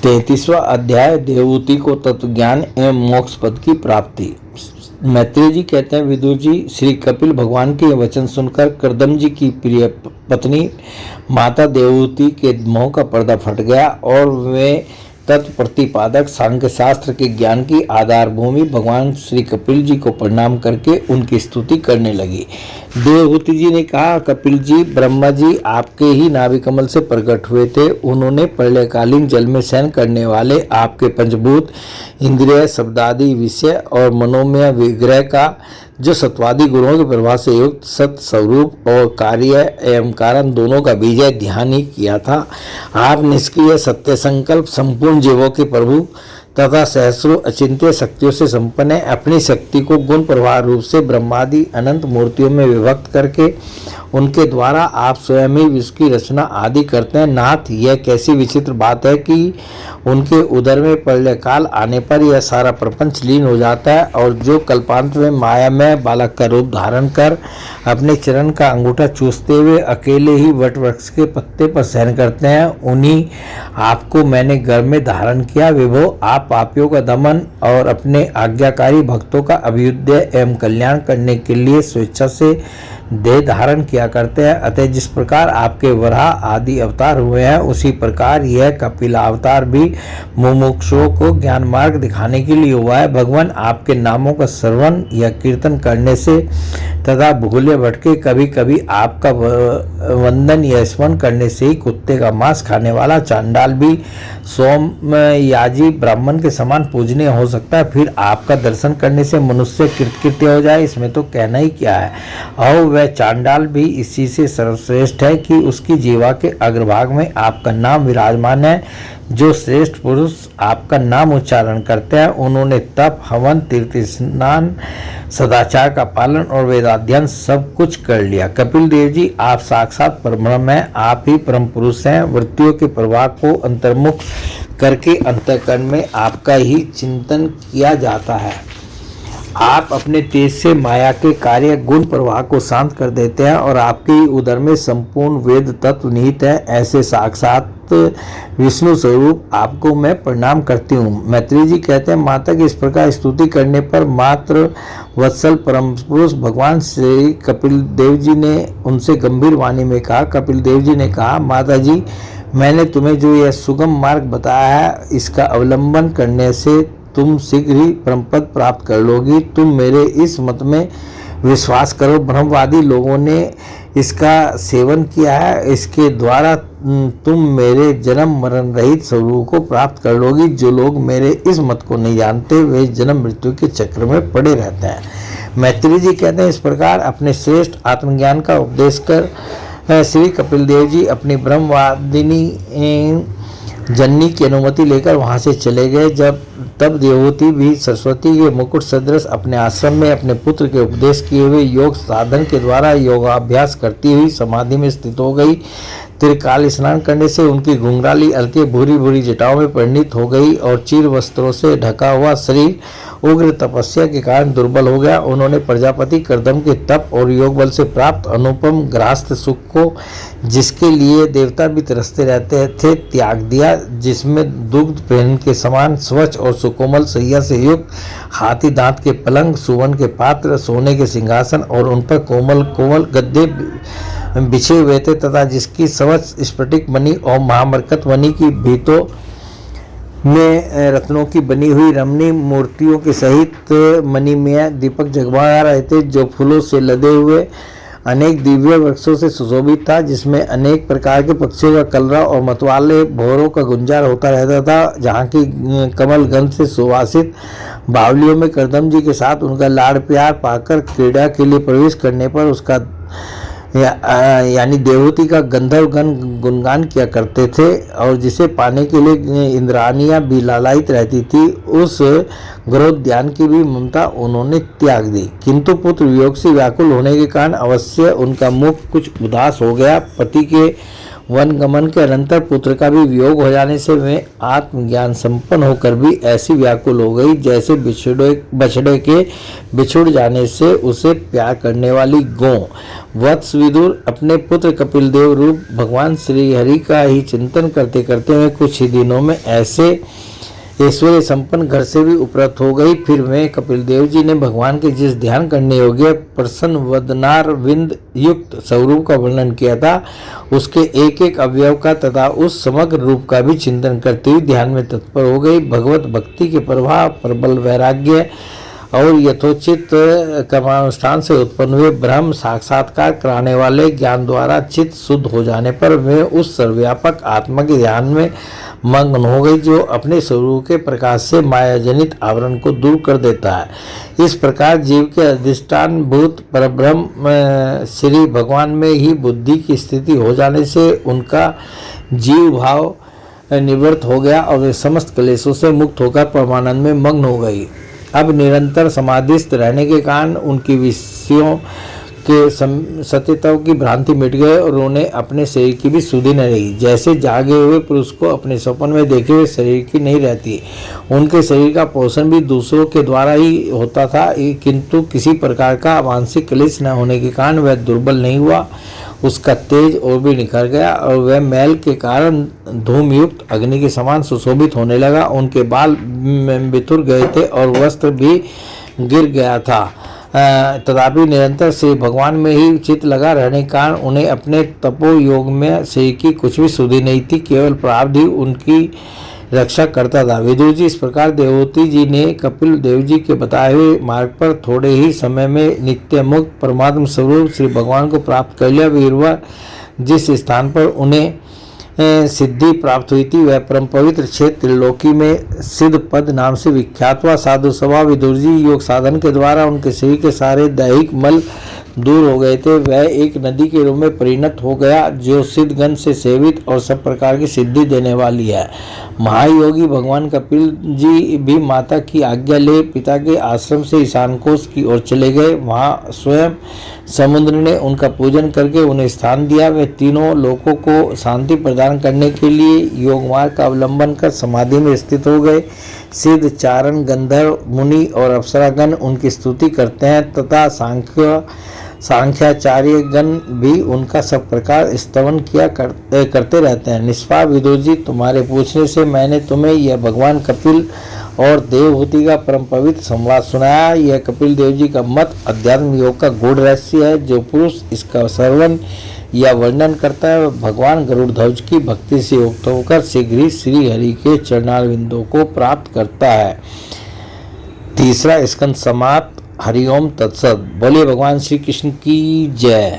33वां अध्याय देवहूति को तत्वज्ञान एवं मोक्ष पद की प्राप्ति। मैत्रेय जी कहते हैं, विदुर जी, श्री कपिल भगवान के वचन सुनकर कर्दम जी की प्रिय पत्नी माता देवहूति के मोह का पर्दा फट गया और वे तत्प्रतिपादक सांख्य शास्त्र के ज्ञान की आधार भूमि भगवान श्री कपिल जी को प्रणाम करके उनकी स्तुति करने लगी। देवहूति जी ने कहा, कपिल जी, ब्रह्मा जी आपके ही नाभि कमल से प्रकट हुए थे। उन्होंने प्रलयकालीन जल में शयन करने वाले आपके पंचभूत, इंद्रिय, शब्दादि, विषय और मनोमय विग्रह का जो सत्वादि गुणों के प्रभाव से युक्त सत स्वरूप और कार्य एवं कारण दोनों का विजय ध्यान ही किया था। आप निष्क्रिय सत्य संकल्प संपूर्ण जीवों के प्रभु तथा सहस्रों अचिंत्य शक्तियों से संपन्न है। अपनी शक्ति को गुण प्रवाह रूप से ब्रह्मादि अनंत मूर्तियों में विभक्त करके उनके द्वारा आप स्वयं ही विश्व की रचना आदि करते हैं। नाथ, यह कैसी विचित्र बात है कि उनके उदर में प्रलय काल आने पर यह सारा प्रपंच लीन हो जाता है और जो कल्पांत में माया में बालक का रूप धारण कर अपने चरण का अंगूठा चूसते हुए अकेले ही वट वृक्ष के पत्ते पर शयन करते हैं, उन्हीं आपको मैंने गर्भ में धारण किया। विभो, आप पापियों का दमन और अपने आज्ञाकारी भक्तों का अभ्युदय एवं कल्याण करने के लिए स्वेच्छा से देह धारण किया करते हैं। अतः जिस प्रकार आपके वराह आदि अवतार हुए हैं, उसी प्रकार यह कपिल अवतार भी मुमुक्षुओं को ज्ञान मार्ग दिखाने के लिए हुआ है। भगवान, आपके नामों का श्रवण या कीर्तन करने से तथा भूले भटके कभी कभी आपका वंदन या स्मरण करने से ही कुत्ते का मांस खाने वाला चांडाल भी सोमयाजी ब्राह्मण के समान पूजनीय हो सकता है। फिर आपका दर्शन करने से मनुष्य कृतकृत्य हो जाए, इसमें तो कहना ही क्या है। और वह चांडाल भी इसी से सर्वश्रेष्ठ है कि उसकी जीवा के अग्रभाग में आपका नाम विराजमान है। जो श्रेष्ठ पुरुष आपका नाम उच्चारण करते हैं, उन्होंने तप, हवन, तीर्थ स्नान, सदाचार का पालन और वेदाध्ययन सब कुछ कर लिया। कपिल देव जी, आप साक्षात परब्रह्म हैं। आप ही परम पुरुष हैं। वृत्तियों के प्रवाह को अंतर्मुख करके अंतःकरण में आपका ही चिंतन किया जाता है। आप अपने तेज से माया के कार्य गुण प्रवाह को शांत कर देते हैं और आपके उदर में संपूर्ण वेद तत्व निहित है। ऐसे साक्षात विष्णु स्वरूप आपको मैं प्रणाम करती हूँ। मैत्रेय जी कहते हैं, माता की इस प्रकार स्तुति करने पर मात्र वत्सल परम पुरुष भगवान श्री कपिल देव जी ने उनसे गंभीर वाणी में कहा। कपिल देव जी ने कहा, माता जी, मैंने तुम्हें जो यह सुगम मार्ग बताया है, इसका अवलंबन करने से तुम शीघ्र ही परमपद प्राप्त कर लोगी। तुम मेरे इस मत में विश्वास करो। ब्रह्मवादी लोगों ने इसका सेवन किया है। इसके द्वारा तुम मेरे जन्म मरण रहित स्वरूप को प्राप्त कर लोगी। जो लोग मेरे इस मत को नहीं जानते, वे जन्म मृत्यु के चक्र में पड़े रहते हैं। मैत्रेय जी कहते हैं, इस प्रकार अपने श्रेष्ठ आत्मज्ञान का उपदेश कर श्री कपिल देव जी अपनी ब्रह्मवादिनी जननी की अनुमति लेकर वहां से चले गए। तब देवहूति भी सरस्वती के मुकुट सदृश अपने आश्रम में अपने पुत्र के उपदेश किए हुए योग साधन के द्वारा योगाभ्यास करती हुई समाधि में स्थित हो गई। त्रिकाल स्नान करने से उनकी घुंघराली अलके भूरी भूरी जटाओं में परिणित हो गई और चीर वस्त्रों से ढका हुआ शरीर उग्र तपस्या के कारण दुर्बल हो गया। उन्होंने प्रजापति कर्दम के तप और योग बल से प्राप्त अनुपम गृहस्थ सुख को, जिसके लिए देवता भी तरसते रहते थे, त्याग दिया। जिसमें दुग्ध पेन के समान स्वच्छ और सुकोमल सैया से युक्त हाथी दांत के पलंग, सुवर्ण के पात्र, सोने के सिंहासन और उन पर कोमल कोमल गद्दे बिछे हुए थे तथा जिसकी स्वच्छ स्फटिक मणि और महामरकत मणि की भीतों में रत्नों की बनी हुई रमणीय मूर्तियों के सहित मणिमय दीपक जगमगा रहे थे, जो फूलों से लदे हुए अनेक दिव्य वृक्षों से सुशोभित था, जिसमें अनेक प्रकार के पक्षियों का कलरव और मतवाले भौरों का गुंजार होता रहता था। जहाँ की कमल गंध से सुवासित बावलियों में कर्दम जी के साथ उनका लाड़ प्यार पाकर क्रीड़ा के लिए प्रवेश करने पर उसका यानी देवहूति का गंधर्व गण गुणगान किया करते थे और जिसे पाने के लिए इंद्रानियां भी लालायित रहती थी, उस गृहोद्यान की भी ममता उन्होंने त्याग दी। किंतु पुत्र वियोग से व्याकुल होने के कारण अवश्य उनका मुख कुछ उदास हो गया। पति के वनगमन के अनंतर पुत्र का भी वियोग हो जाने से वे आत्मज्ञान संपन्न होकर भी ऐसी व्याकुल हो गई जैसे बछड़े के बिछुड़ जाने से उसे प्यार करने वाली गौ। वत्स विदुर अपने पुत्र कपिल देव रूप भगवान श्री हरि का ही चिंतन करते करते हुए कुछ ही दिनों में ऐसे ऐश्वर्य संपन्न घर से भी उपरत हो गई। फिर वे कपिल देव जी ने भगवान के जिस ध्यान करने योग्य प्रसन्न वदनार विंद युक्त स्वरूप का वर्णन किया था उसके एक एक अवयव का तथा उस समग्र रूप का भी चिंतन करते हुए ध्यान में तत्पर हो गई। भगवत भक्ति के प्रभाव प्रबल वैराग्य और यथोचित कर्मानुष्ठान से उत्पन्न हुए ब्रह्म साक्षात्कार कराने वाले ज्ञान द्वारा चित्त शुद्ध हो जाने पर वे उस सर्वव्यापक आत्मा के ध्यान में मग्न हो गई जो अपने स्वरूप के प्रकाश से माया जनित आवरण को दूर कर देता है। इस प्रकार जीव के अधिष्ठान भूत परब्रह्म श्री भगवान में ही बुद्धि की स्थिति हो जाने से उनका जीव भाव निवृत्त हो गया और वे समस्त क्लेशों से मुक्त होकर परमानंद में मग्न हो गई। अब निरंतर समाधिस्थ रहने के कारण उनकी विषयों के सत्यत्व की भ्रांति मिट गई और उन्हें अपने शरीर की भी सुधि न रही। जैसे जागे हुए पुरुष को अपने स्वप्न में देखे हुए शरीर की नहीं रहती। उनके शरीर का पोषण भी दूसरों के द्वारा ही होता था, किंतु किसी प्रकार का मानसिक क्लेश न होने के कारण वह दुर्बल नहीं हुआ। उसका तेज और भी निखर गया और वह मैल के कारण धूमयुक्त अग्नि के समान सुशोभित होने लगा। उनके बाल बिथुर गए थे और वस्त्र भी गिर गया था। तथापि निरंतर श्री भगवान में ही चित्त लगा रहने के कारण उन्हें अपने तपो योग में शरीर की कुछ भी सुधि नहीं थी, केवल प्रारब्ध ही उनकी रक्षा करता था। विदुर जी इस प्रकार देवहूति जी ने कपिल देव जी के बताए हुए मार्ग पर थोड़े ही समय में नित्य मुक्त परमात्म स्वरूप श्री भगवान को प्राप्त कर लिया। वीरवा जिस स्थान पर उन्हें सिद्धि प्राप्त हुई थी वह परम पवित्र क्षेत्र त्रिलोकी में सिद्ध पद नाम से विख्यात हुआ। साधु स्वभाव विदुर जी योग साधन के द्वारा उनके शरीर के सारे दैहिक मल दूर हो गए थे। वह एक नदी के रूप में परिणत हो गया जो सिद्धगण से सेवित और सब प्रकार की सिद्धि देने वाली है। महायोगी भगवान कपिल जी भी माता की आज्ञा ले पिता के आश्रम से ईशान कोश की ओर चले गए। वहाँ स्वयं समुद्र ने उनका पूजन करके उन्हें स्थान दिया। वे तीनों लोकों को शांति प्रदान करने के लिए योग मार्ग का अवलंबन कर समाधि में स्थित हो गए। सिद्ध चारण गंधर्व मुनि और अप्सरागण उनकी स्तुति करते हैं तथा सांख्याचार्य गण भी उनका सब प्रकार स्तवन किया करते रहते हैं। निष्पाप विदुर जी, तुम्हारे पूछने से मैंने तुम्हें यह भगवान कपिल और देवहूति का परम पवित्र संवाद सुनाया। यह कपिल देव जी का मत अध्यात्म योग का गूढ़ रहस्य है। जो पुरुष इसका श्रवण या वर्णन करता है वह भगवान गरुड़ध्वज की भक्ति से युक्त होकर शीघ्र ही श्री हरि के चरणारविंदों को प्राप्त करता है। तीसरा स्कंद समाप्त। हरिओम तत्सत। बोलिए भगवान श्री कृष्ण की जय।